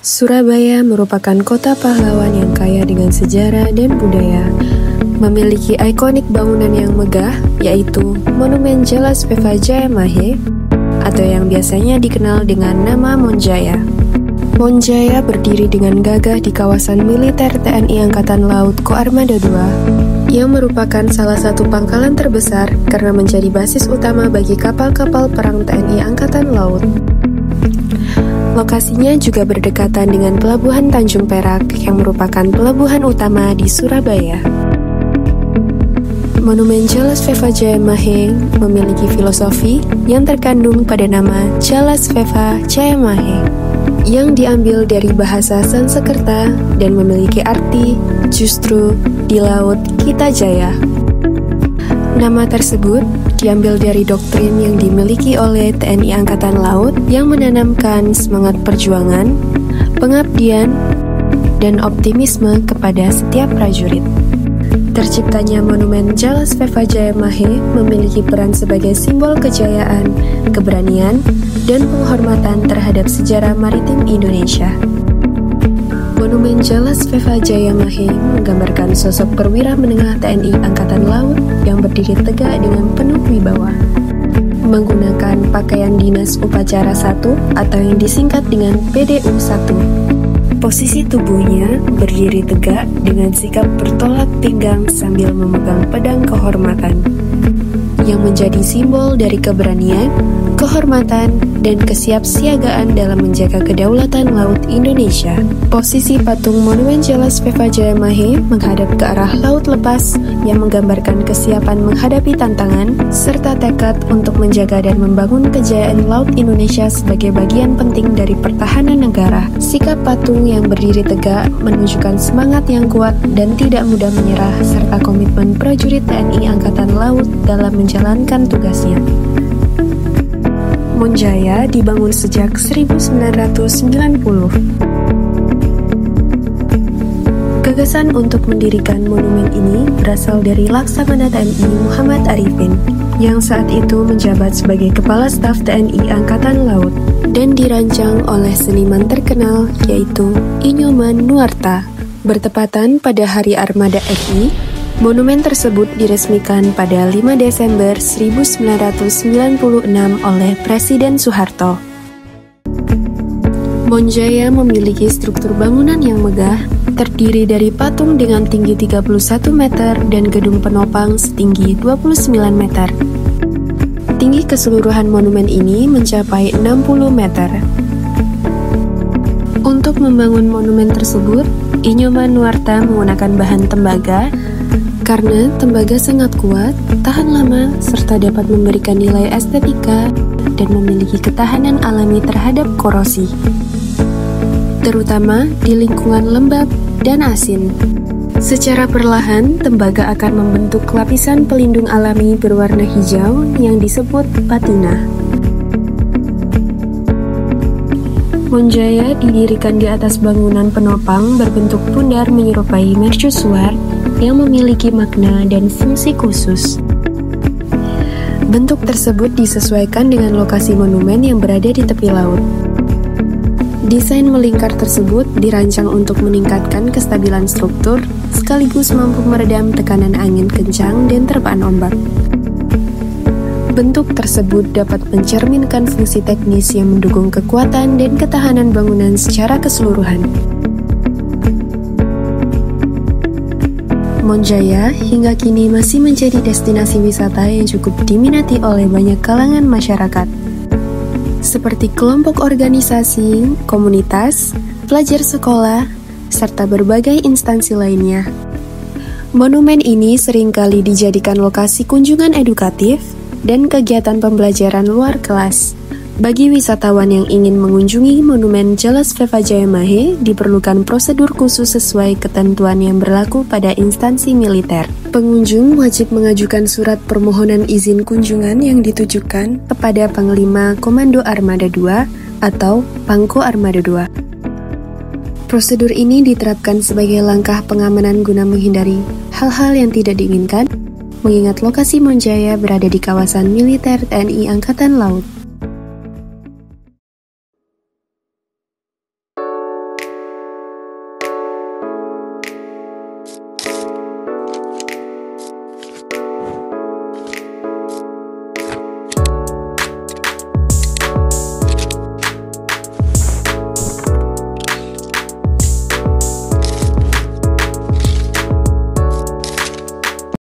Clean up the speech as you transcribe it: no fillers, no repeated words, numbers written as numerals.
Surabaya merupakan kota pahlawan yang kaya dengan sejarah dan budaya. Memiliki ikonik bangunan yang megah, yaitu Monumen Jelas Veva Jayamahe, atau yang biasanya dikenal dengan nama Monjaya. Monjaya berdiri dengan gagah di kawasan militer TNI Angkatan Laut Koarmada II, yang merupakan salah satu pangkalan terbesar karena menjadi basis utama bagi kapal-kapal perang TNI Angkatan Laut. Lokasinya juga berdekatan dengan Pelabuhan Tanjung Perak yang merupakan pelabuhan utama di Surabaya. Monumen Jelas Veva Jayamahe memiliki filosofi yang terkandung pada nama Jelas Veva Jayamahe, yang diambil dari bahasa Sanskerta dan memiliki arti justru di laut kita jaya. Nama tersebut diambil dari doktrin yang dimiliki oleh TNI Angkatan Laut yang menanamkan semangat perjuangan, pengabdian, dan optimisme kepada setiap prajurit. Terciptanya Monumen Jelas Veva Jayamahe memiliki peran sebagai simbol kejayaan, keberanian, dan penghormatan terhadap sejarah maritim Indonesia. Monumen Jelas Veva Jayamahe menggambarkan sosok perwira menengah TNI Angkatan Laut yang berdiri tegak dengan penuh wibawa, menggunakan pakaian dinas upacara 1 atau yang disingkat dengan PDU 1. Posisi tubuhnya berdiri tegak dengan sikap bertolak pinggang sambil memegang pedang kehormatan, yang menjadi simbol dari keberanian, kehormatan, dan kesiapsiagaan dalam menjaga kedaulatan laut Indonesia. Posisi patung Monumen Jelas Veva Jayamahe menghadap ke arah laut lepas yang menggambarkan kesiapan menghadapi tantangan serta tekad untuk menjaga dan membangun kejayaan laut Indonesia sebagai bagian penting dari pertahanan negara. Sikap patung yang berdiri tegak menunjukkan semangat yang kuat dan tidak mudah menyerah serta komitmen prajurit TNI Angkatan Laut dalam menjalankan tugasnya. Monjaya dibangun sejak 1990. Gagasan untuk mendirikan monumen ini berasal dari Laksamana TNI Muhammad Arifin, yang saat itu menjabat sebagai Kepala Staf TNI Angkatan Laut, dan dirancang oleh seniman terkenal yaitu Inyoman Nuarta. Bertepatan pada Hari Armada RI, monumen tersebut diresmikan pada 5 Desember 1996 oleh Presiden Soeharto. Monjaya memiliki struktur bangunan yang megah, terdiri dari patung dengan tinggi 31 meter dan gedung penopang setinggi 29 meter. Tinggi keseluruhan monumen ini mencapai 60 meter. Untuk membangun monumen tersebut, Inyoman Nuarta menggunakan bahan tembaga, karena tembaga sangat kuat, tahan lama, serta dapat memberikan nilai estetika dan memiliki ketahanan alami terhadap korosi, terutama di lingkungan lembab dan asin. Secara perlahan, tembaga akan membentuk lapisan pelindung alami berwarna hijau yang disebut patina. Monjaya didirikan di atas bangunan penopang berbentuk bundar menyerupai mercusuar yang memiliki makna dan fungsi khusus. Bentuk tersebut disesuaikan dengan lokasi monumen yang berada di tepi laut. Desain melingkar tersebut dirancang untuk meningkatkan kestabilan struktur, sekaligus mampu meredam tekanan angin kencang dan terpaan ombak. Bentuk tersebut dapat mencerminkan fungsi teknis yang mendukung kekuatan dan ketahanan bangunan secara keseluruhan. Monjaya hingga kini masih menjadi destinasi wisata yang cukup diminati oleh banyak kalangan masyarakat, seperti kelompok organisasi, komunitas, pelajar sekolah, serta berbagai instansi lainnya. Monumen ini seringkali dijadikan lokasi kunjungan edukatif dan kegiatan pembelajaran luar kelas. Bagi wisatawan yang ingin mengunjungi Monumen Jelas Veva Jayamahe, diperlukan prosedur khusus sesuai ketentuan yang berlaku pada instansi militer. Pengunjung wajib mengajukan surat permohonan izin kunjungan yang ditujukan kepada Panglima Komando Armada II atau Pangko Armada II. Prosedur ini diterapkan sebagai langkah pengamanan guna menghindari hal-hal yang tidak diinginkan, mengingat lokasi Monjaya berada di kawasan militer TNI Angkatan Laut.